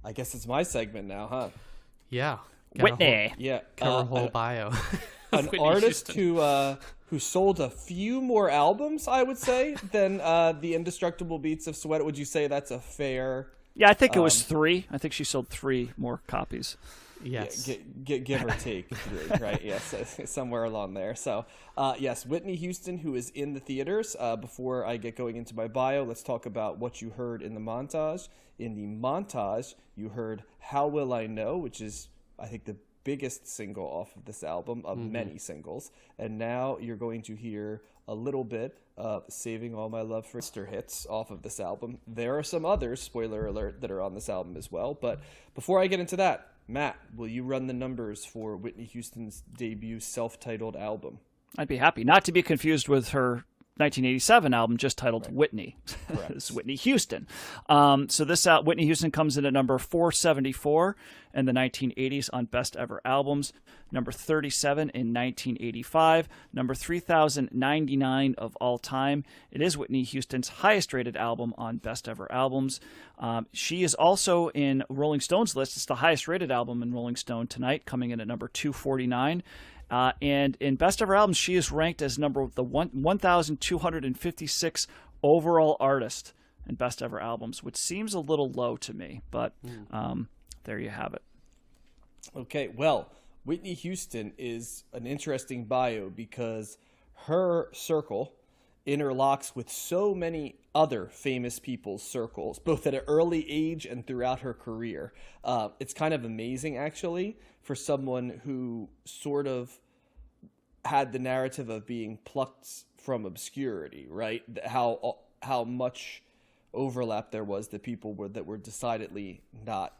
I guess it's my segment now, huh? Yeah. Whitney. Cover whole bio. An Whitney artist Houston. who sold a few more albums, I would say, than the Indestructible Beats of Sweat. Would you say that's a fair? Yeah, I think it was 3. I think she sold 3 more copies. Yes. Give or take 3, right? Yes, somewhere along there. So, yes, Whitney Houston, who is in the theaters. Before I get going into my bio, let's talk about what you heard in the montage. In the montage, you heard How Will I Know, which is, I think, the biggest single off of this album of many singles. And now you're going to hear a little bit of Saving All My Love for Sister hits off of this album. There are some others, spoiler alert, that are on this album as well. But before I get into that, Matt, will you run the numbers for Whitney Houston's debut self-titled album? I'd be happy. Not to be confused with her 1987 album just titled Whitney. It's Whitney Houston. So this Whitney Houston comes in at number 474 in the 1980s on Best Ever Albums, number 37 in 1985, number 3099 of all time. It is Whitney Houston's highest rated album on Best Ever Albums. She is also in Rolling Stone's list. It's the highest rated album in Rolling Stone tonight, coming in at number 249. And in Best Ever Albums, she is ranked as number 1,256 overall artist in Best Ever Albums, which seems a little low to me, but there you have it. Okay, well, Whitney Houston is an interesting bio because her circle interlocks with so many other famous people's circles, both at an early age and throughout her career. It's kind of amazing, actually, for someone who sort of had the narrative of being plucked from obscurity, right? How much overlap there was that people that were decidedly not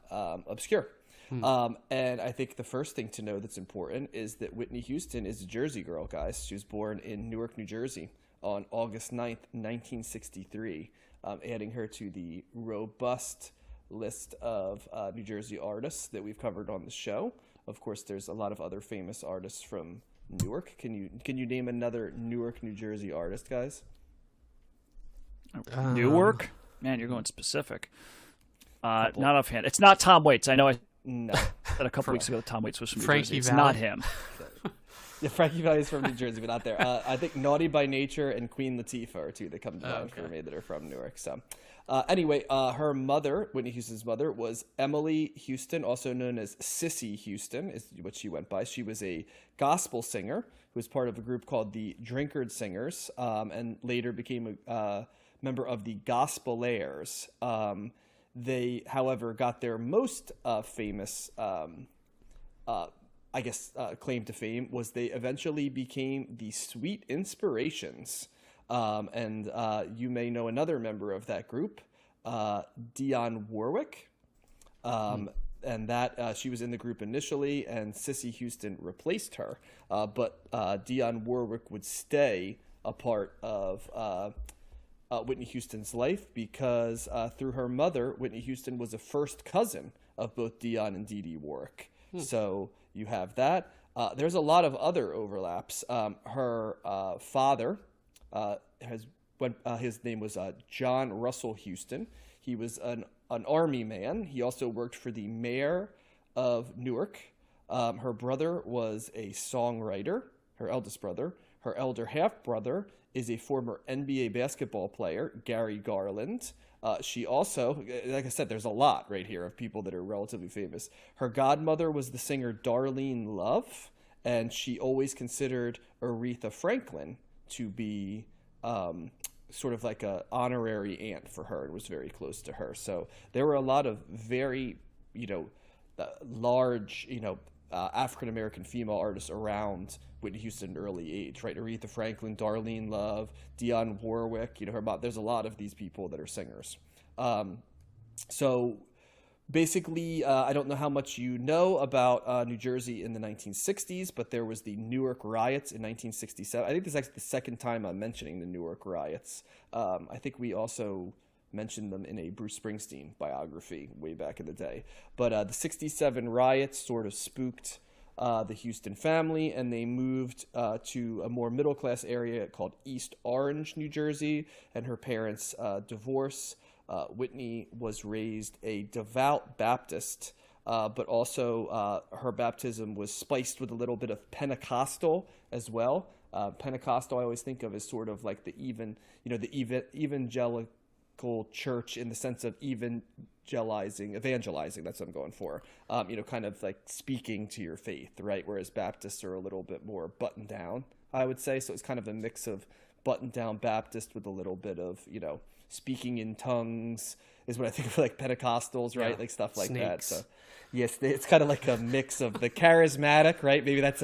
obscure. And I think the first thing to know that's important is that Whitney Houston is a Jersey girl, guys. She was born in Newark, New Jersey on August 9th, 1963, adding her to the robust list of New Jersey artists that we've covered on the show. Of course, there's a lot of other famous artists from Newark. Can you name another Newark, New Jersey artist, guys? Newark? Man, you're going specific. Not offhand. It's not Tom Waits. I know I said a couple weeks ago that Tom Waits was from New Jersey. It's not him. Yeah, Frankie Valli is from New Jersey, but not there. I think Naughty by Nature and Queen Latifah are two that come to mind for me that are from Newark. So, anyway, her mother, Whitney Houston's mother, was Emily Houston, also known as Sissy Houston, is what she went by. She was a gospel singer who was part of a group called the Drinkard Singers, and later became a member of the Gospelaires. They, however, got their most famous claim to fame was they eventually became the Sweet Inspirations. And you may know another member of that group, Dionne Warwick. And that she was in the group initially, and Sissy Houston replaced her. But Dionne Warwick would stay a part of Whitney Houston's life because through her mother, Whitney Houston was a first cousin of both Dionne and Dee Dee Warwick. So you have that. There's a lot of other overlaps. Her father his name was John Russell Houston. He was an army man. He also worked for the mayor of Newark. Her brother was a songwriter, her eldest brother. Her elder half-brother is a former NBA basketball player, Gary Garland. She also, like I said, there's a lot right here of people that are relatively famous. Her godmother was the singer Darlene Love, and she always considered Aretha Franklin to be sort of like a honorary aunt for her and was very close to her. So there were a lot of very, large, African-American female artists around Whitney Houston at an early age, right? Aretha Franklin, Darlene Love, Dionne Warwick, there's a lot of these people that are singers. So basically, I don't know how much you know about New Jersey in the 1960s, but there was the Newark riots in 1967. I think this is actually the second time I'm mentioning the Newark riots. I think we also mentioned them in a Bruce Springsteen biography way back in the day. But the 67 riots sort of spooked the Houston family, and they moved to a more middle-class area called East Orange, New Jersey, and her parents' divorce Whitney was raised a devout Baptist, but also her baptism was spiced with a little bit of Pentecostal as well. Pentecostal, I always think of as sort of like the evangelical church in the sense of evangelizing. That's what I'm going for. Kind of like speaking to your faith, right? Whereas Baptists are a little bit more buttoned down, I would say. So it's kind of a mix of buttoned down Baptist with a little bit of, speaking in tongues is what I think of, like Pentecostals, right? Like stuff like Snakes. that. So yes, it's kind of like a mix of the charismatic, right? Maybe that's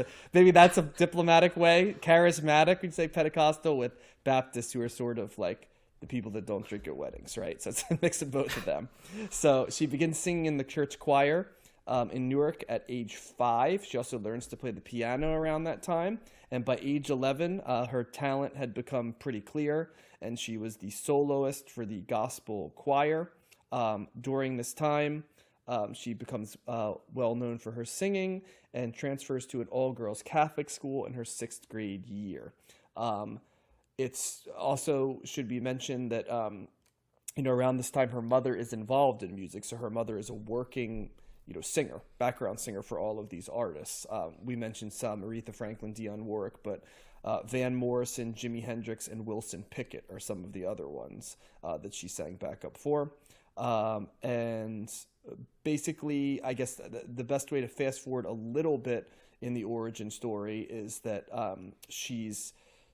a diplomatic way. Charismatic, we'd say Pentecostal, with Baptists who are sort of like the people that don't drink at weddings, right? So it's a mix of both of them. So she begins singing in the church choir in Newark at age 5. She also learns to play the piano around that time. And by age 11, her talent had become pretty clear, and she was the soloist for the gospel choir. During this time, she becomes well known for her singing and transfers to an all-girls Catholic school in her 6th grade year. It's also should be mentioned that, around this time, her mother is involved in music. So her mother is a working, singer, background singer for all of these artists. We mentioned some, Aretha Franklin, Dionne Warwick, but Van Morrison, Jimi Hendrix, and Wilson Pickett are some of the other ones that she sang backup for. And basically, I guess the best way to fast forward a little bit in the origin story is that she's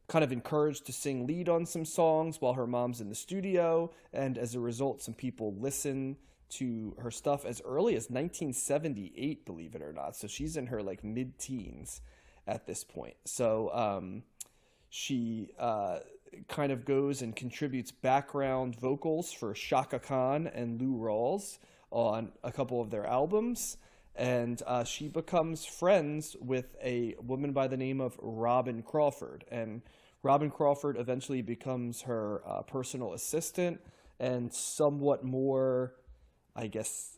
kind of encouraged to sing lead on some songs while her mom's in the studio, and as a result, some people listen to her stuff as early as 1978, believe it or not. So she's in her like mid-teens at this point. So she kind of goes and contributes background vocals for Shaka Khan and Lou Rawls on a couple of their albums. And she becomes friends with a woman by the name of Robin Crawford. And Robin Crawford eventually becomes her personal assistant, and somewhat more, I guess,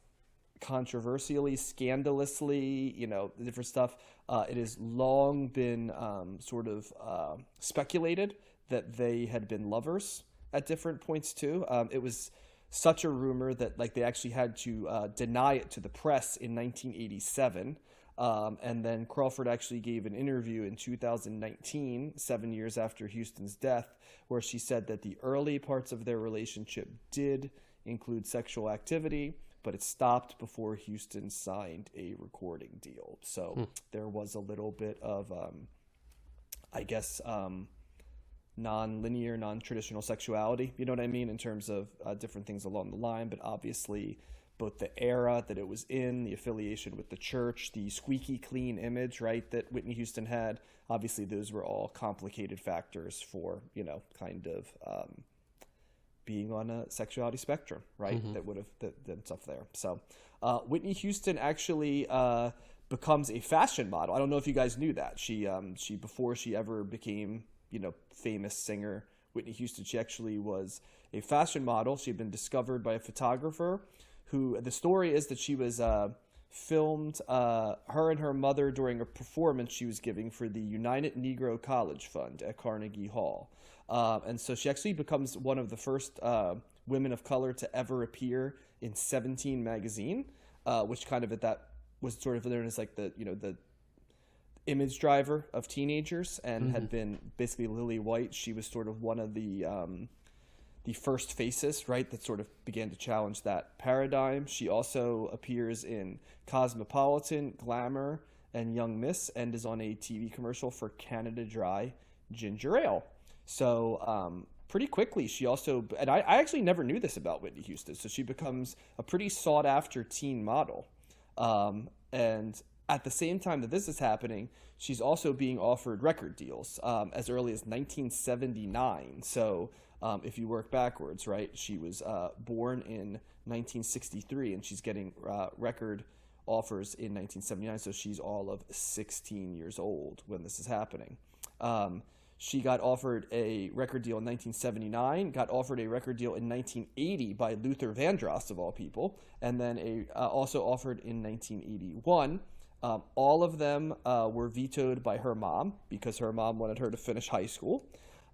controversially, scandalously, the different stuff. It has long been sort of speculated that they had been lovers at different points too. It was such a rumor that like they actually had to deny it to the press in 1987. And then Crawford actually gave an interview in 2019, 7 years after Houston's death, where she said that the early parts of their relationship did include sexual activity, but it stopped before Houston signed a recording deal. So there was a little bit of, non-linear, non-traditional sexuality, you know what I mean, in terms of different things along the line. But obviously both the era that it was in, the affiliation with the church, the squeaky clean image, right, that Whitney Houston had, obviously those were all complicated factors for, kind of being on a sexuality spectrum, right, that would have done stuff there. So Whitney Houston actually becomes a fashion model. I don't know if you guys knew that. She before she ever became, famous singer Whitney Houston, she actually was a fashion model. She had been discovered by a photographer who, the story is that she was filmed, her and her mother, during a performance she was giving for the United Negro College Fund at Carnegie Hall. And so she actually becomes one of the first women of color to ever appear in 17 magazine, which kind of at that was sort of known as like the image driver of teenagers, and had been basically Lily White. She was sort of one of the first faces, right, that sort of began to challenge that paradigm. She also appears in Cosmopolitan, Glamour, and Young Miss, and is on a TV commercial for Canada Dry ginger ale. So pretty quickly, she also, and I actually never knew this about Whitney Houston, so she becomes a pretty sought-after teen model. And at the same time that this is happening, she's also being offered record deals as early as 1979. So if you work backwards, right, she was born in 1963, and she's getting record offers in 1979. So she's all of 16 years old when this is happening. She got offered a record deal in 1979, got offered a record deal in 1980 by Luther Vandross, of all people, and then also offered in 1981. All of them were vetoed by her mom because her mom wanted her to finish high school.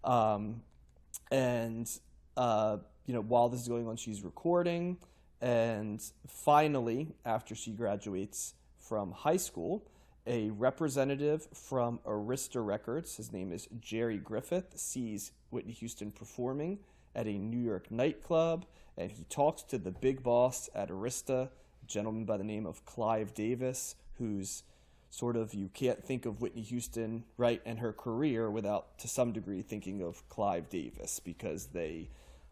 And while this is going on, she's recording. And finally, after she graduates from high school, a representative from Arista Records, his name is Jerry Griffith, sees Whitney Houston performing at a New York nightclub, and he talks to the big boss at Arista, a gentleman by the name of Clive Davis, who's sort of, you can't think of Whitney Houston, right, and her career without, to some degree, thinking of Clive Davis, because a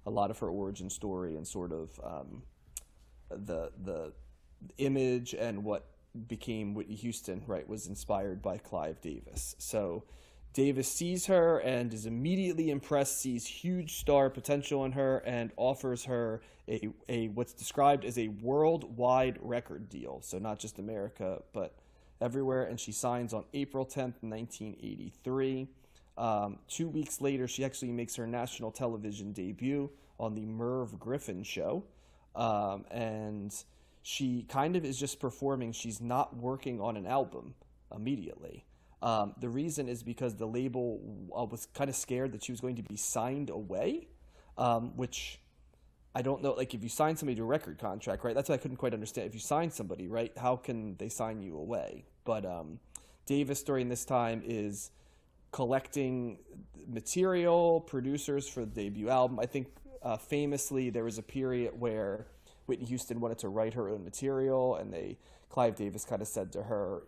lot of her origin story and sort of the image and what became Whitney Houston, right, was inspired by Clive Davis. So Davis sees her and is immediately impressed, sees huge star potential in her, and offers her a what's described as a worldwide record deal. So not just America, but everywhere. And she signs on April 10th, 1983. 2 weeks later, she actually makes her national television debut on the Merv Griffin Show. And she kind of is just performing. She's not working on an album immediately. The reason is because the label was kind of scared that she was going to be signed away, which I don't know. Like, if you sign somebody to a record contract, right? That's what I couldn't quite understand. If you sign somebody, right, how can they sign you away? But Davis during this time is collecting material, producers for the debut album. I think famously there was a period where Whitney Houston wanted to write her own material, and Clive Davis kind of said to her,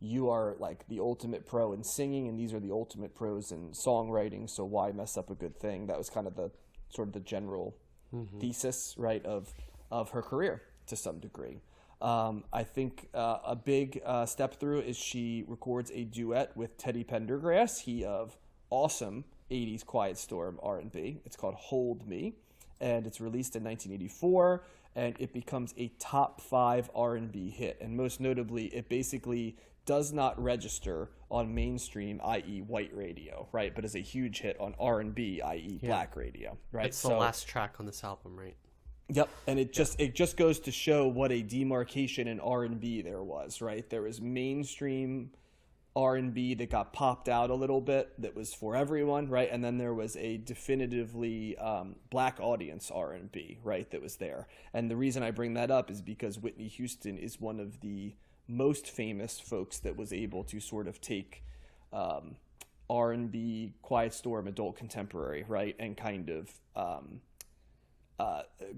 you are like the ultimate pro in singing, and these are the ultimate pros in songwriting, so why mess up a good thing? That was kind of the sort of the general thesis, right, of her career to some degree. I think a big step through is she records a duet with Teddy Pendergrass, he of awesome 80s Quiet Storm R&B. It's called Hold Me, and it's released in 1984, and it becomes a top 5 R&B hit. And most notably, it basically does not register on mainstream, i.e. white radio, right? But is a huge hit on R&B, i.e. black radio, right? It's the last track on this album, right? Yep, and it just goes to show what a demarcation in R&B there was, right? There was mainstream R&B that got popped out a little bit that was for everyone, right? And then there was a definitively black audience R&B, right, that was there. And the reason I bring that up is because Whitney Houston is one of the most famous folks that was able to sort of take R&B, Quiet Storm, adult contemporary, right, and kind of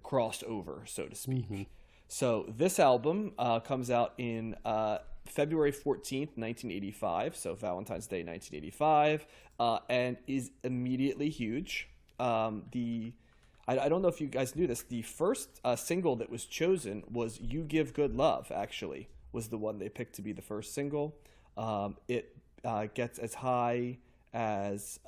crossed over, so to speak. So this album comes out in February 14th, 1985, so Valentine's Day 1985, and is immediately huge. I don't know if you guys knew this, the first single that was chosen was You Give Good Love, actually, was the one they picked to be the first single. It gets as high as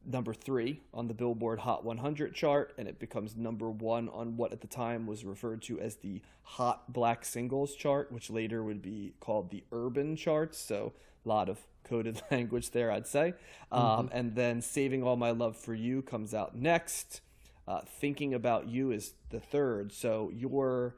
number 3 on the Billboard Hot 100 chart, and it becomes number 1 on what at the time was referred to as the Hot Black Singles chart, which later would be called the Urban charts. So a lot of coded language there, I'd say. And then Saving All My Love for You comes out next. Thinking About You is the third. So you're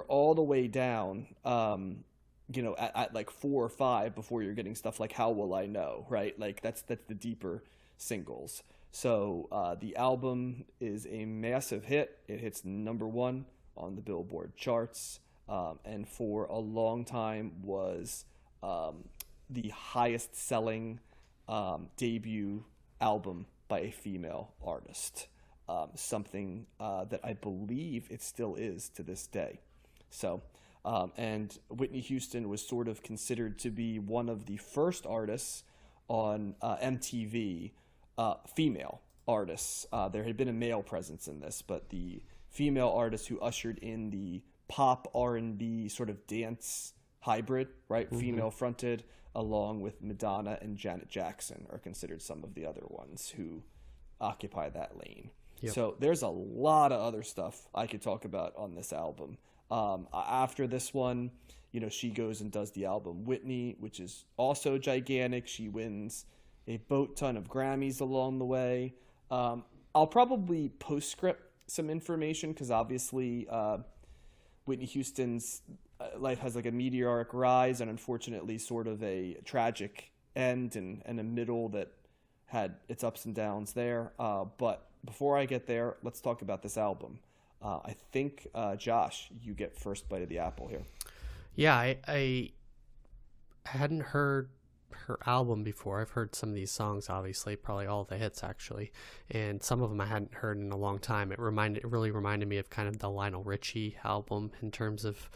all the way down, at like 4 or 5 before you're getting stuff like How Will I Know, right? Like that's the deeper singles. So the album is a massive hit. It hits number 1 on the Billboard charts, and for a long time was the highest selling debut album by a female artist, something that I believe it still is to this day. So and Whitney Houston was sort of considered to be one of the first artists on MTV, female artists. There had been a male presence in this, but the female artists who ushered in the pop R&B sort of dance hybrid, right, female fronted, along with Madonna and Janet Jackson, are considered some of the other ones who occupy that lane. So there's a lot of other stuff I could talk about on this album. After this one, she goes and does the album Whitney, which is also gigantic. She wins a boat ton of Grammys along the way. I'll probably postscript some information because obviously Whitney Houston's life has like a meteoric rise and unfortunately sort of a tragic end and a middle that had its ups and downs there. But before I get there, let's talk about this album. I think, Josh, you get first bite of the apple here. Yeah, I hadn't heard her album before. I've heard some of these songs, obviously, probably all the hits actually, and some of them I hadn't heard in a long time. It really reminded me of kind of the Lionel Richie album in terms of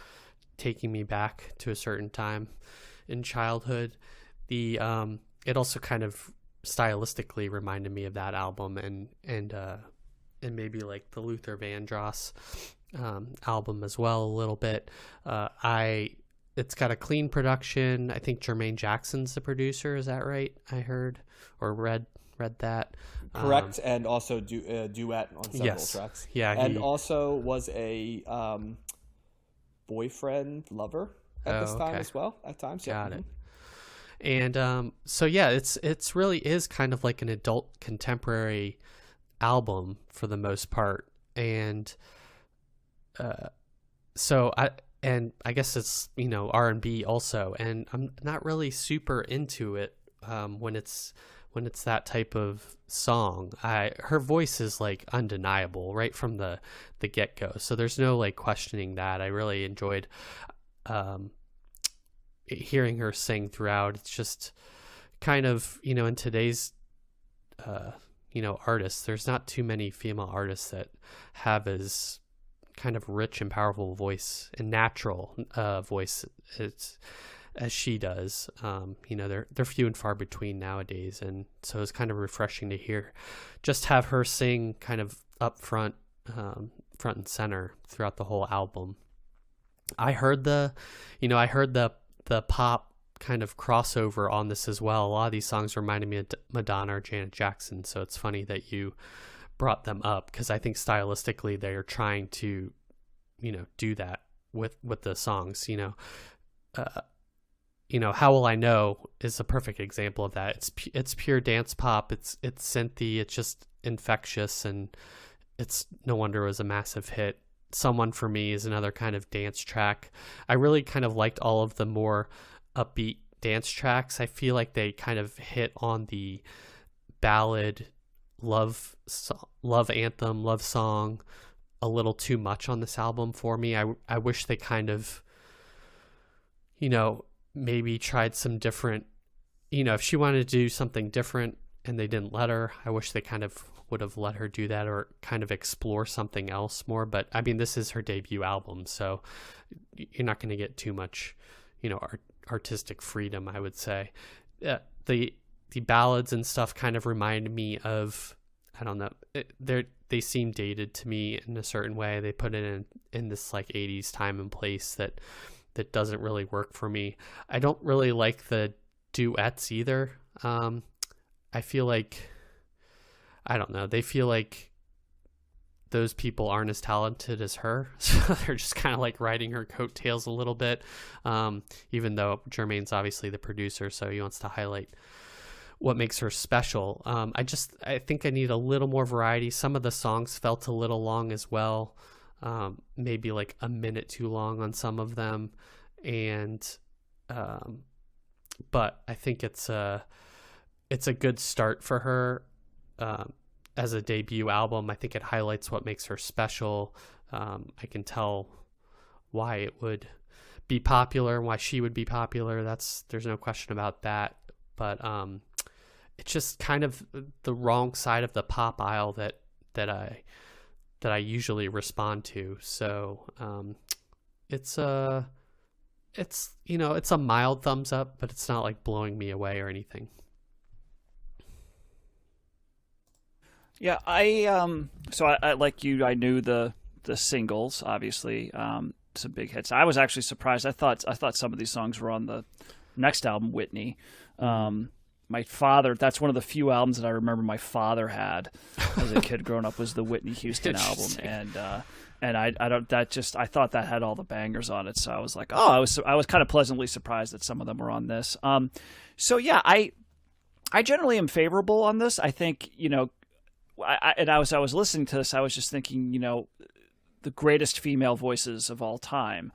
taking me back to a certain time in childhood. It also kind of stylistically reminded me of that album and maybe like the Luther Vandross album as well a little bit. It's got a clean production. I think Jermaine Jackson's the producer. Is that right? I heard or read that. Correct, and also duet on several tracks. Yeah, and also was a boyfriend lover at this time as well. At times, got it. And so yeah, it's really is kind of like an adult contemporary album for the most part, and so I guess it's, you know, R&B also, and I'm not really super into it when it's that type of song. Her voice is like undeniable right from the get-go, so there's no like questioning that. I really enjoyed hearing her sing throughout. It's just kind of, you know, in today's you know, artists, there's not too many female artists that have as kind of rich and powerful voice and natural voice as she does. You know, they're few and far between nowadays, and so it's kind of refreshing to have her sing kind of up front, front and center throughout the whole album. I heard the pop kind of crossover on this as well. A lot of these songs reminded me of Madonna or Janet Jackson, so it's funny that you brought them up, because I think stylistically they are trying to, you know, do that with the songs. You know, How Will I Know is a perfect example of that. It's pure dance pop. It's synthy. It's just infectious, and it's no wonder it was a massive hit. Someone for Me is another kind of dance track. I really kind of liked all of the more upbeat dance tracks. I feel like they kind of hit on the ballad love anthem, love song a little too much on this album for me. I wish they kind of, you know, maybe tried some different, you know, if she wanted to do something different and they didn't let her, I wish they kind of would have let her do that or kind of explore something else more. But I mean, this is her debut album, so you're not going to get too much, you know, artistic freedom, I would say. The ballads and stuff kind of remind me of, I don't know, they seem dated to me in a certain way. They put it in this like 80s time and place that doesn't really work for me. I don't really like the duets either. I feel like, I don't know, they feel like those people aren't as talented as her, so they're just kind of like riding her coattails a little bit, even though Jermaine's obviously the producer, so he wants to highlight what makes her special. I think I need a little more variety. Some of the songs felt a little long as well, maybe like a minute too long on some of them, and but I think it's a good start for her as a debut album. I think it highlights what makes her special. I can tell why it would be popular and why she would be popular. There's no question about that. But it's just kind of the wrong side of the pop aisle that I usually respond to. So it's you know, it's a mild thumbs up, but it's not like blowing me away or anything. Yeah, I like you, I knew the singles, obviously, some big hits. I was actually surprised. I thought some of these songs were on the next album, Whitney. My father, that's one of the few albums that I remember my father had as a kid growing up, was the Whitney Houston album, and I thought that had all the bangers on it. So I was like, I was kind of pleasantly surprised that some of them were on this. So yeah, I generally am favorable on this. I think, you know, I was listening to this, I was just thinking, you know, the greatest female voices of all time.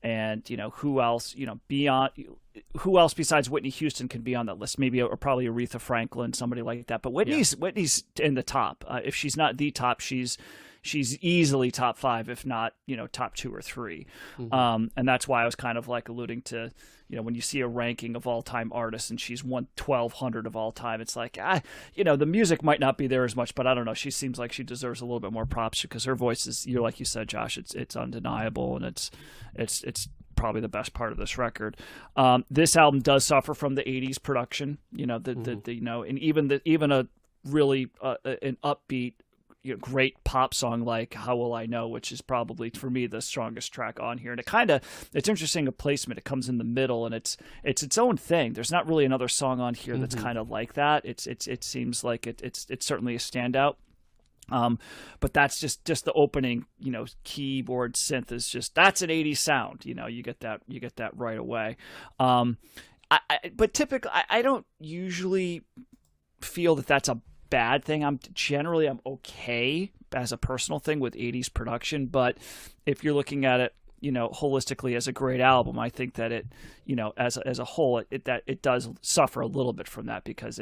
and who else besides Whitney Houston can be on that list? Maybe or probably Aretha Franklin, somebody like that. But Whitney's in the top. If she's not the top, she's easily top 5, if not top 2 or 3. And that's why I was kind of like alluding to when you see a ranking of all time artists and she's 1200 of all time, it's like the music might not be there as much, but I don't know, she seems like she deserves a little bit more props because her voice is, like you said, Josh, it's undeniable, and it's probably the best part of this record. This album does suffer from the 80s production, and even a really an upbeat great pop song like How Will I Know, which is probably for me the strongest track on here. And it's interesting a placement. It comes in the middle and it's its own thing. There's not really another song on here that's kind of like that. It seems like it's certainly a standout. But that's just the opening, keyboard synth is that's an 80s sound. You get that right away. But typically I don't usually feel that that's a bad thing. I'm okay as a personal thing with 80s production, but if you're looking at it holistically as a great album, I think that it as a whole it does suffer a little bit from that, because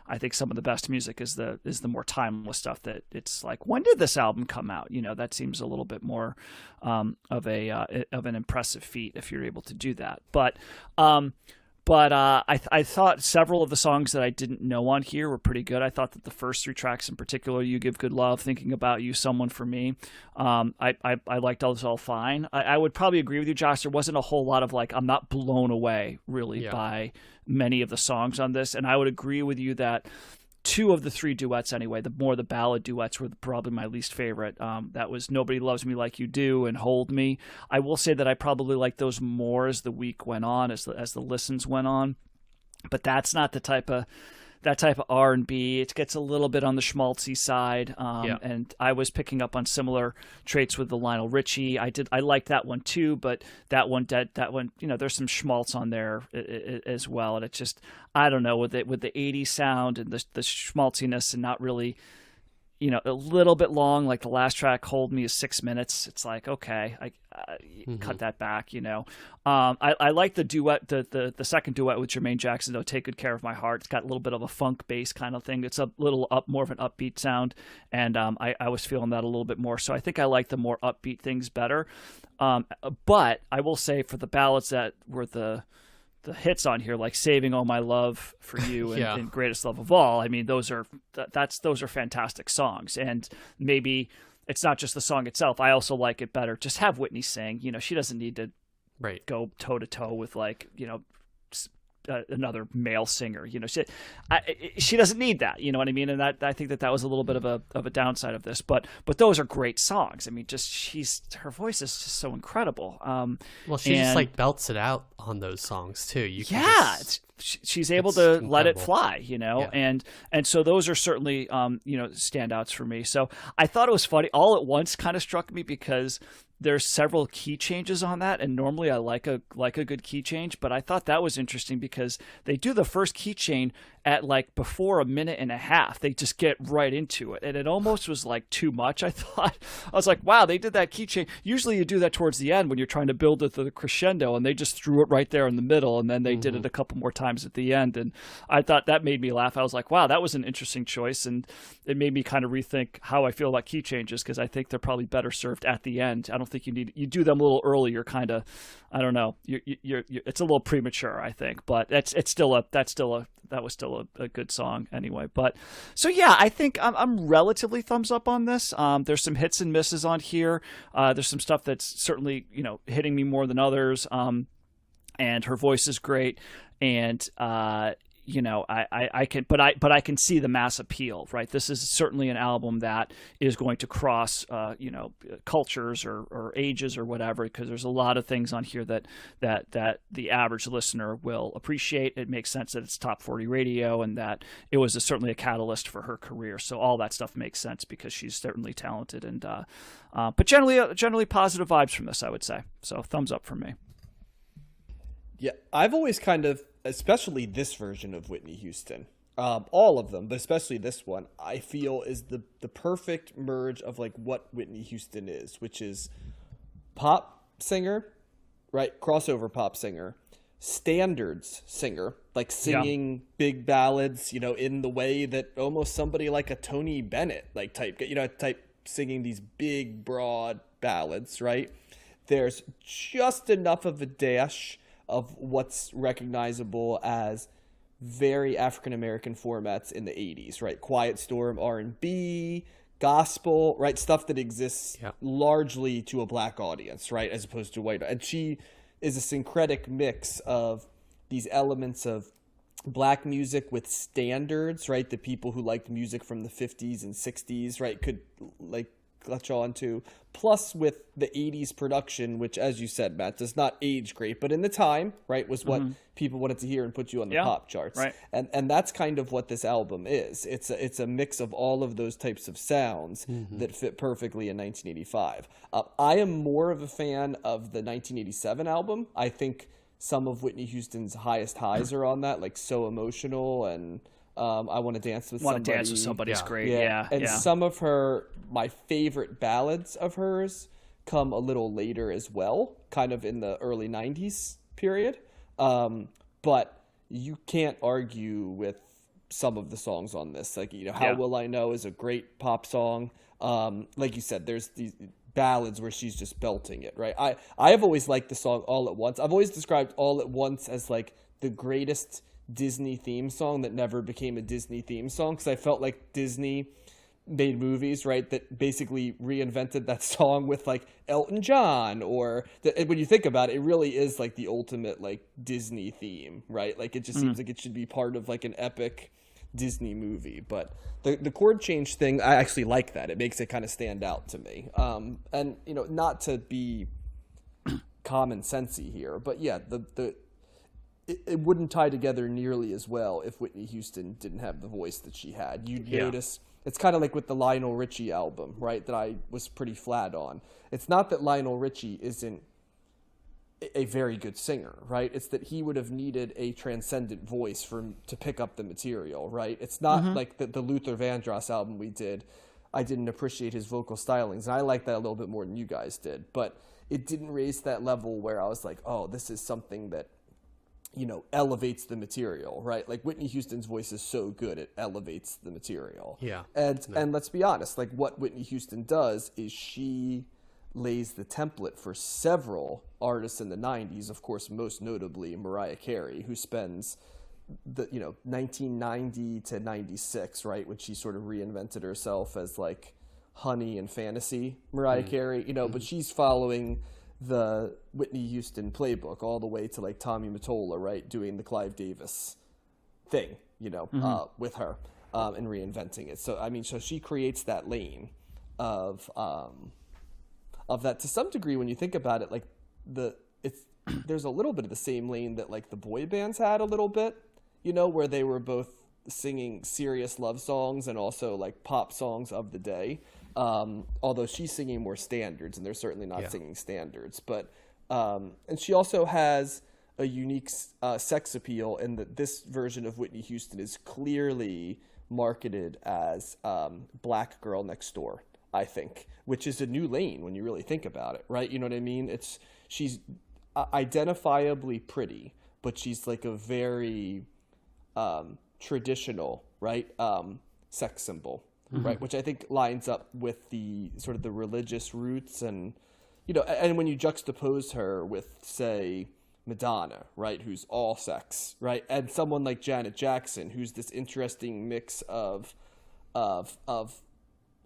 I think some of the best music is the more timeless stuff that it's like, when did this album come out? That seems a little bit more of an impressive feat if you're able to do that. But I thought several of the songs that I didn't know on here were pretty good. I thought that the first 3 tracks in particular, You Give Good Love, Thinking About You, Someone for Me, I liked those all fine. I would probably agree with you, Josh. There wasn't a whole lot of I'm not blown away really by many of the songs on this. And I would agree with you that 2 of the 3 duets anyway, the ballad duets, were probably my least favorite. That was Nobody Loves Me Like You Do and Hold Me. I will say that I probably liked those more as the week went on, as the listens went on. But that's not the type of R&B. It gets a little bit on the schmaltzy side. And I was picking up on similar traits with the Lionel Richie. I liked that one too, but that one, there's some schmaltz on there as well. And it's just, I don't know, with the 80s sound and the schmaltziness and not really, a little bit long. Like the last track, Hold Me, is 6 minutes. It's like, okay, cut that back. I like the duet, the second duet with Jermaine Jackson, though, Take Good Care of My Heart. It's got a little bit of a funk bass kind of thing. It's a little more of an upbeat sound, and I was feeling that a little bit more. So I think I like the more upbeat things better. But I will say, for the ballads that were the hits on here, like Saving All My Love for You and Greatest Love of All, I mean, those are fantastic songs. And maybe it's not just the song itself. I also like it better. Just have Whitney sing. She doesn't need to go toe to toe with another male singer. She doesn't need that. You know what I mean? And I think that was a little bit of a downside of this. But those are great songs. I mean, her voice is just so incredible. She just belts it out on those songs too. She's able to let it fly, and so those are certainly standouts for me. So I thought it was funny. All at Once kind of struck me because there's several key changes on that, and normally I like a good key change, but I thought that was interesting because they do the first key change at before a minute and a half. They just get right into it, and it almost was too much. I thought, I was like, wow, they did that key change. Usually you do that towards the end when you're trying to build it to the crescendo, and they just threw it right there in the middle, and then they did it a couple more times at the end, and I thought that made me laugh. I was like, wow, that was an interesting choice, and it made me kind of rethink how I feel about key changes, because I think they're probably better served at the end. I don't think you do them a little early. You're kind of, I don't know, you're it's a little premature, I think, but that was still a good song anyway. But so yeah, I think I'm relatively thumbs up on this. There's some hits and misses on here. There's some stuff that's certainly hitting me more than others. And her voice is great, and I can see the mass appeal, right? This is certainly an album that is going to cross, cultures or ages or whatever, because there's a lot of things on here that the average listener will appreciate. It makes sense that it's top 40 radio, and that it was certainly a catalyst for her career. So all that stuff makes sense because she's certainly talented, and but generally positive vibes from this, I would say. So thumbs up from me. Yeah, I've always kind of, especially this version of Whitney Houston, all of them, but especially this one, I feel is the perfect merge of what Whitney Houston is, which is pop singer right? Crossover pop singer, standards singer, like singing big ballads, in the way that almost somebody like a Tony Bennett, like type singing these big, broad ballads, right? There's just enough of a dash of what's recognizable as very African-American formats in the 80s, right? Quiet Storm, R&B, gospel, right? Stuff that exists largely to a black audience, right? As opposed to white. And she is a syncretic mix of these elements of black music with standards, right? The people who liked music from the 50s and 60s, right, could like clutch on to, plus with the 80s production, which, as you said, Matt, does not age great, but in the time, right, was what people wanted to hear and put you on the pop charts. Right. And that's kind of what this album is. It's a mix of all of those types of sounds that fit perfectly in 1985. I am more of a fan of the 1987 album. I think some of Whitney Houston's highest highs are on that, like So Emotional and I Want to Dance with Somebody. Want to Dance with Somebody's great. And some of my favorite ballads of hers come a little later as well, kind of in the early 90s period. But you can't argue with some of the songs on this. Like, How Will I Know is a great pop song. Like you said, there's these ballads where she's just belting it, right? I have always liked the song All at Once. I've always described All at Once as like the greatest Disney theme song that never became a Disney theme song, because I felt like Disney made movies, right, that basically reinvented that song with like Elton John, or when you think about it, it really is like the ultimate like Disney theme, right? Like it just seems like it should be part of like an epic Disney movie. But the chord change thing, I actually like that. It makes it kind of stand out to me. And not to be common sensey here, but yeah, it wouldn't tie together nearly as well if Whitney Houston didn't have the voice that she had. You'd notice it's kind of like with the Lionel Richie album, right, that I was pretty flat on. It's not that Lionel Richie isn't a very good singer, right? It's that he would have needed a transcendent voice to pick up the material, right? It's not like the Luther Vandross album we did. I didn't appreciate his vocal stylings, and I like that a little bit more than you guys did. But it didn't raise that level where I was like, oh, this is something that elevates the material, right? Like Whitney Houston's voice is so good, it elevates the material. Yeah. And let's be honest, like what Whitney Houston does is she lays the template for several artists in the 90s, of course, most notably Mariah Carey, who spends the 1990 to 96, right, when she sort of reinvented herself as like honey and fantasy Mariah Carey, but she's following the Whitney Houston playbook all the way to like Tommy Mottola, right, doing the Clive Davis thing, with her and reinventing it. So I mean, so she creates that lane of that to some degree. When you think about it, like there's a little bit of the same lane that like the boy bands had a little bit, where they were both singing serious love songs and also like pop songs of the day. Although she's singing more standards, and they're certainly not singing standards. But and she also has a unique sex appeal in that this version of Whitney Houston is clearly marketed as Black Girl Next Door, I think, which is a new lane when you really think about it, right? You know what I mean? She's identifiably pretty, but she's like a very traditional, right, sex symbol. Right, which I think lines up with the sort of the religious roots, and and when you juxtapose her with, say, Madonna, right, who's all sex, right, and someone like Janet Jackson, who's this interesting mix of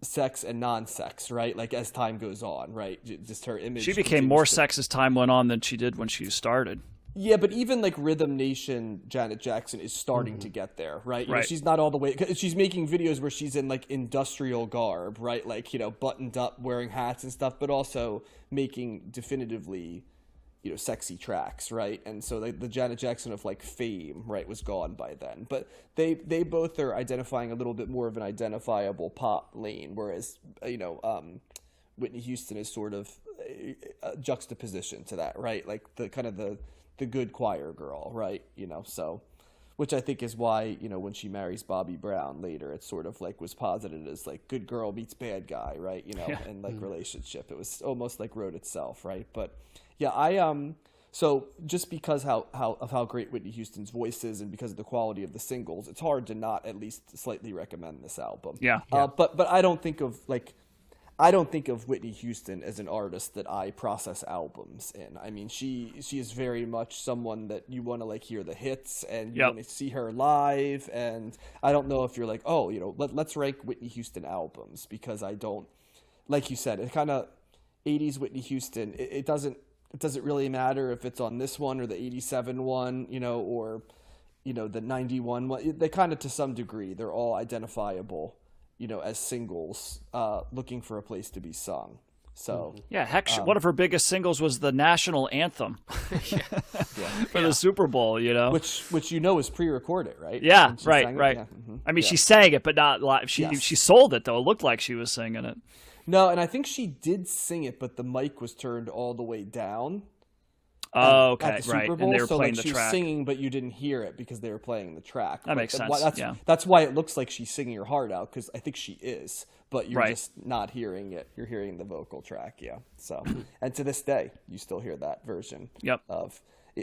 sex and non-sex, right, like as time goes on, right, just her image. She became more sex as time went on than she did when she started. Yeah, but even like Rhythm Nation, Janet Jackson is starting to get there, right? She's not all the way. She's making videos where she's in like industrial garb, right? Like buttoned up, wearing hats and stuff, but also making definitively, sexy tracks, right? And so the Janet Jackson of like fame, right, was gone by then. But they both are identifying a little bit more of an identifiable pop lane, whereas Whitney Houston is sort of a juxtaposition to that, right? Like the kind of the good choir girl, right? So, which I think is why, when she marries Bobby Brown later, it sort of like was posited as like good girl meets bad guy, right? And like relationship. It was almost like wrote itself, right? But yeah, So just because how great Whitney Houston's voice is, and because of the quality of the singles, it's hard to not at least slightly recommend this album. Yeah. But I don't think of Whitney Houston as an artist that I process albums in. I mean, she is very much someone that you want to like hear the hits, and you want to see her live. And I don't know if you're like, oh, let's rank Whitney Houston albums, because I don't, like you said, it kind of 80s Whitney Houston. It doesn't really matter if it's on this one or the 87 one, or the 91 one. They kind of, to some degree, they're all identifiable, as singles, looking for a place to be sung. So yeah, heck, one of her biggest singles was the national anthem for the Super Bowl. Which is pre-recorded, right? Yeah, right. Yeah. Mm-hmm. I mean, she sang it, but not live. She sold it though. It looked like she was singing it. No, and I think she did sing it, but the mic was turned all the way down. Oh, okay, at the Super Bowl. And they were so playing like the she track. was singing, but you didn't hear it because they were playing the track. That makes sense. That's why it looks like she's singing her heart out, because I think she is, but you're just not hearing it. You're hearing the vocal track, yeah. So, and to this day, you still hear that version. Yep.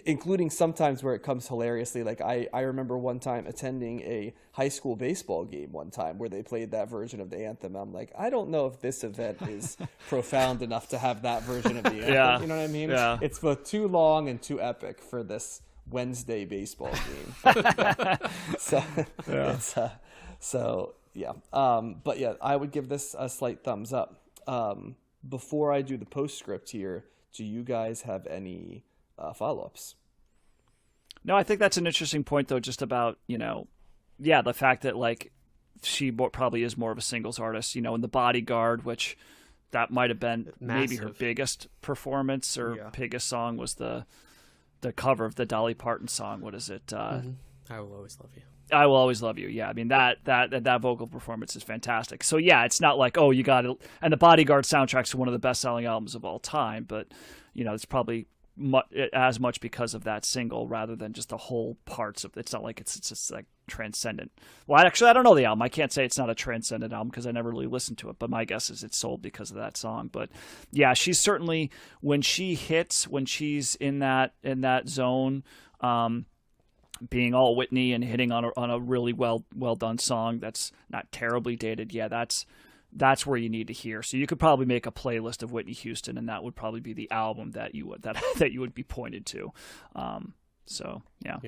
Including sometimes where it comes hilariously. Like I remember one time attending a high school baseball game one time where they played that version of the anthem. I'm like, I don't know if this event is profound enough to have that version of the anthem. Yeah. You know what I mean? Yeah. It's both too long and too epic for this Wednesday baseball game. But yeah, I would give this a slight thumbs up. Before I do the postscript here, do you guys have any follow-ups? No, I think that's an interesting point, though, just about, the fact that, like, she probably is more of a singles artist, in The Bodyguard, which that might have been maybe her biggest performance or biggest song was the cover of the Dolly Parton song. What is it? I Will Always Love You. I Will Always Love You. Yeah, I mean, that vocal performance is fantastic. So, yeah, it's not like, oh, you got it. And The Bodyguard soundtrack's one of the best-selling albums of all time, but, it's probably as much because of that single rather than just the whole parts of it. It's not like it's just like transcendent. Well, actually, I don't know the album. I can't say it's not a transcendent album because I never really listened to it, but my guess is it's sold because of that song. But yeah, she's certainly, when she hits, when she's in that zone, being all Whitney and hitting on a really well done song that's not terribly dated. Yeah, that's where you need to hear. So you could probably make a playlist of Whitney Houston, and that would probably be the album that you would be pointed to. So yeah.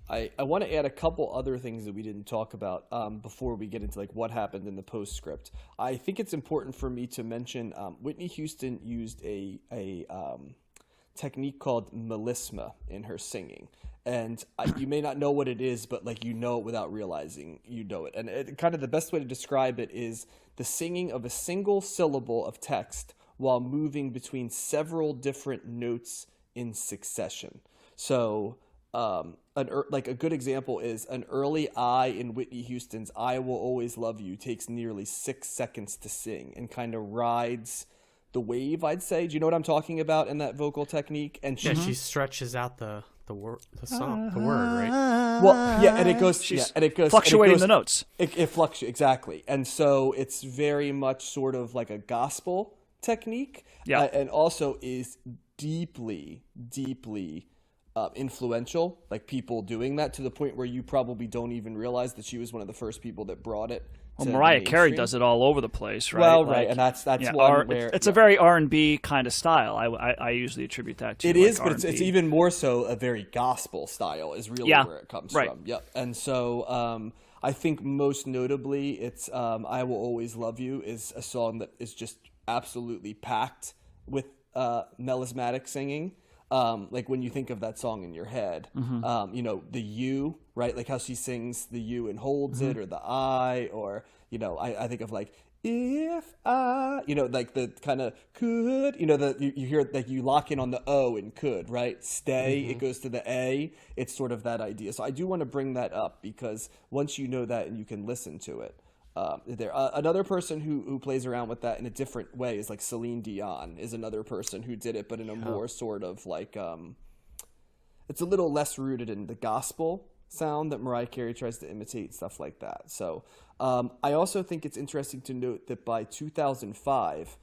I want to add a couple other things that we didn't talk about before we get into like what happened in the postscript. I think it's important for me to mention Whitney Houston used a technique called melisma in her singing. And you may not know what it is, but like it without realizing you know it. And kind of the best way to describe it is the singing of a single syllable of text while moving between several different notes in succession. So like a good example is an early I in Whitney Houston's I Will Always Love You takes nearly 6 seconds to sing and kind of rides the wave, I'd say. Do you know what I'm talking about in that vocal technique? And she stretches out the word, right? Well, yeah, and it goes fluctuating the notes. It fluctuates, exactly. And so it's very much sort of like a gospel technique. Yeah. And also is deeply influential, like people doing that to the point where you probably don't even realize that she was one of the first people that brought it. Well, Mariah Carey does it all over the place, right? Well, right, and that's one where it's a very R&B kind of style. I usually attribute that to it is, but it's even more so a very gospel style is really where it comes right. from. Yep, and so I think most notably, it's "I Will Always Love You" is a song that is just absolutely packed with melismatic singing. Like when you think of that song in your head, the you, right? Like how she sings the you and holds it, or the I, or, I think of like, if I, like the kind of could, you hear like you lock in on the O in could, right? Stay, it goes to the A. It's sort of that idea. So I do want to bring that up because once you know that and you can listen to it, another person who plays around with that in a different way is like Celine Dion is another person who did it, but in a more sort of like it's a little less rooted in the gospel sound that Mariah Carey tries to imitate, stuff like that. So I also think it's interesting to note that by 2005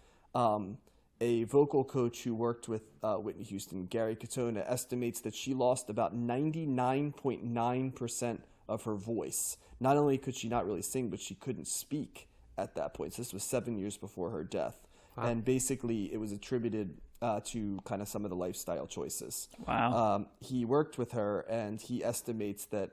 a vocal coach who worked with Whitney Houston, Gary Katona, estimates that she lost about 99.9% of her voice. Not only could she not really sing, but she couldn't speak at that point. So this was 7 years before her death. Wow. And basically it was attributed to kind of some of the lifestyle choices. Wow. He worked with her, and he estimates that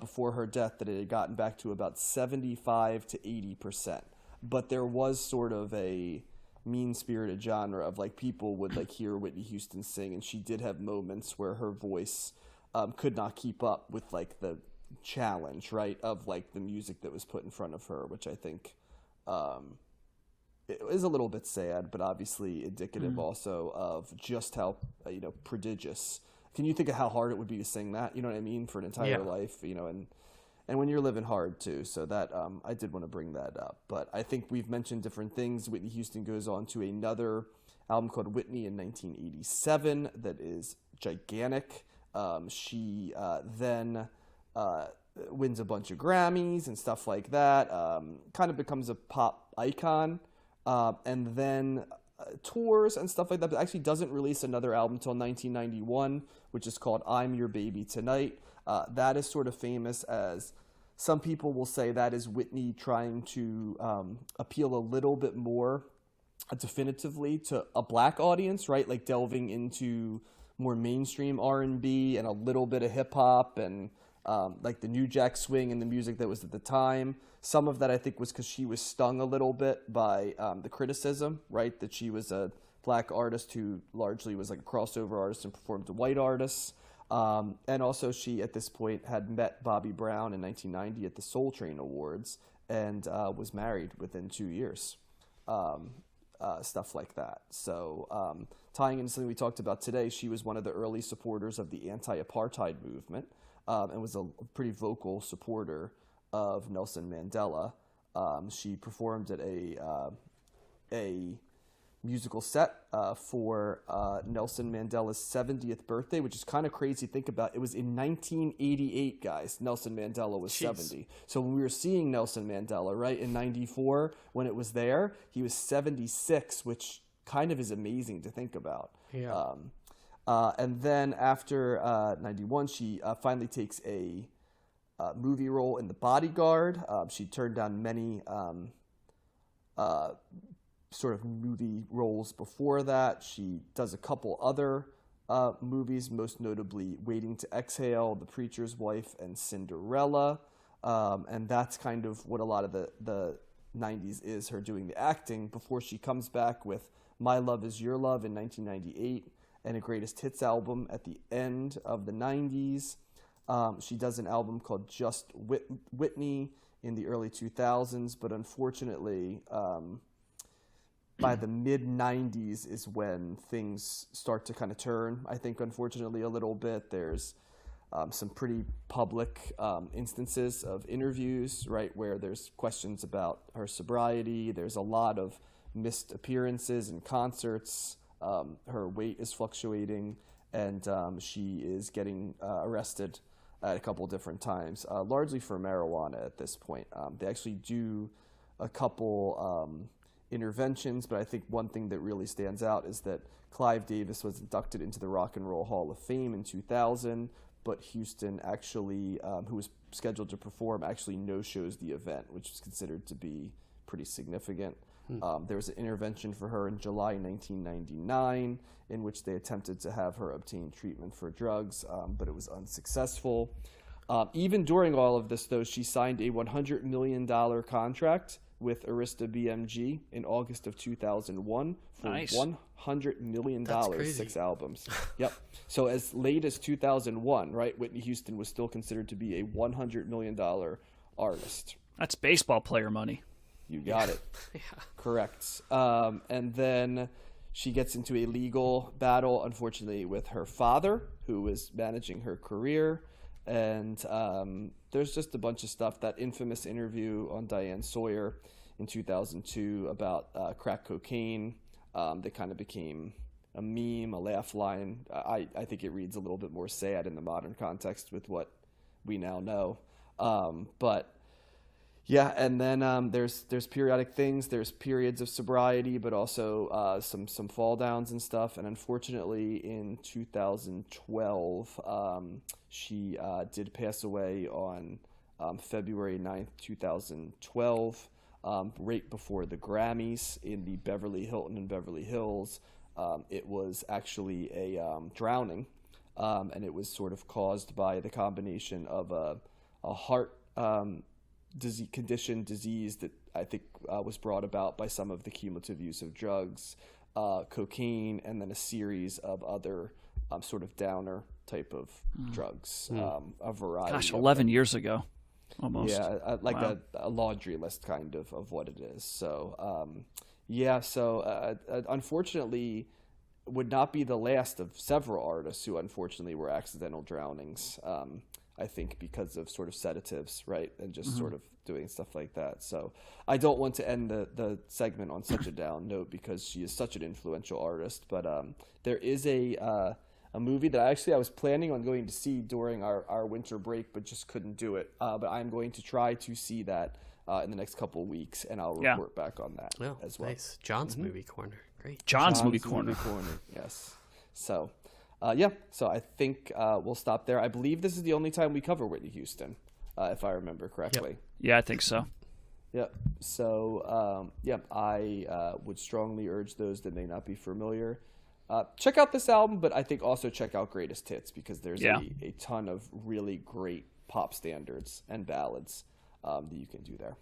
before her death that it had gotten back to about 75 to 80%. But there was sort of a mean-spirited genre of like people would like hear Whitney Houston sing, and she did have moments where her voice could not keep up with like the challenge, right, of like the music that was put in front of her, which I think it is a little bit sad, but obviously indicative also of just how prodigious. Can you think of how hard it would be to sing that? You know what I mean, for an entire life, and when you're living hard too. So that I did want to bring that up. But I think we've mentioned different things. Whitney Houston goes on to another album called Whitney in 1987 that is gigantic. She then wins a bunch of Grammys and stuff like that. Kind of becomes a pop icon, and then tours and stuff like that, but actually doesn't release another album until 1991, which is called I'm Your Baby Tonight. That is sort of famous as, some people will say that is Whitney trying to appeal a little bit more definitively to a black audience, right? Like delving into more mainstream R&B and a little bit of hip hop and like the New Jack Swing and the music that was at the time. Some of that I think was because she was stung a little bit by the criticism, right? That she was a black artist who largely was like a crossover artist and performed to white artists. And also she, at this point, had met Bobby Brown in 1990 at the Soul Train Awards and was married within 2 years. Stuff like that. So tying into something we talked about today, she was one of the early supporters of the anti-apartheid movement and was a pretty vocal supporter of Nelson Mandela. She performed at a musical set for Nelson Mandela's 70th birthday, which is kind of crazy to think about. It was in 1988, guys. Nelson Mandela was 70. So when we were seeing Nelson Mandela, right, in 94, when it was there, he was 76, which kind of is amazing to think about. Yeah. And then after 91, she finally takes a movie role in The Bodyguard. She turned down many sort of movie roles before that. She does a couple other movies, most notably Waiting to Exhale, The Preacher's Wife, and Cinderella. And that's kind of what a lot of the 90s is, her doing the acting, before she comes back with My Love Is Your Love in 1998 and a greatest hits album at the end of the 90s. She does an album called Just Whitney in the early 2000s, but unfortunately, by the mid-90s is when things start to kind of turn, I think, unfortunately, a little bit. There's some pretty public instances of interviews, right, where there's questions about her sobriety. There's a lot of missed appearances and concerts. Her weight is fluctuating, and she is getting arrested at a couple different times, largely for marijuana at this point. They actually do a couple interventions, but I think one thing that really stands out is that Clive Davis was inducted into the Rock and Roll Hall of Fame in 2000, but Houston actually, who was scheduled to perform, actually no-shows the event, which is considered to be pretty significant. There was an intervention for her in July 1999 in which they attempted to have her obtain treatment for drugs, but it was unsuccessful. Even during all of this, though, she signed a $100 million contract with Arista BMG in August of 2001 for $100 million, 6 albums. Yep. So as late as 2001, right, Whitney Houston was still considered to be a $100 million artist. That's baseball player money. You got it. Yeah. Correct. And then she gets into a legal battle, unfortunately, with her father, who was managing her career. And there's just a bunch of stuff. That infamous interview on Diane Sawyer in 2002 about crack cocaine that kind of became a meme, a laugh line. I think it reads a little bit more sad in the modern context with what we now know. But Yeah, and then there's periodic things. There's periods of sobriety, but also some fall downs and stuff. And unfortunately, in 2012, she did pass away on February 9th, 2012, right before the Grammys in the Beverly Hilton in Beverly Hills. It was actually a drowning, and it was sort of caused by the combination of a heart disease that I think was brought about by some of the cumulative use of drugs, cocaine, and then a series of other sort of downer type of drugs, a variety. Gosh, 11 years ago, almost. Yeah, like Wow. a laundry list kind of what it is. So, unfortunately, would not be the last of several artists who unfortunately were accidental drownings. I think because of sort of sedatives, right, and just sort of doing stuff like that. So I don't want to end the segment on such a down note because she is such an influential artist. But there is a movie that I was planning on going to see during our winter break, but just couldn't do it. But I'm going to try to see that in the next couple of weeks, and I'll report back on that as well. Nice. John's Movie Corner. Great. John's Movie Corner. Yes. So, so I think we'll stop there. I believe this is the only time we cover Whitney Houston, if I remember correctly. Yeah, I think so. Yep. So, I would strongly urge those that may not be familiar, check out this album, but I think also check out Greatest Hits because there's a ton of really great pop standards and ballads that you can do there.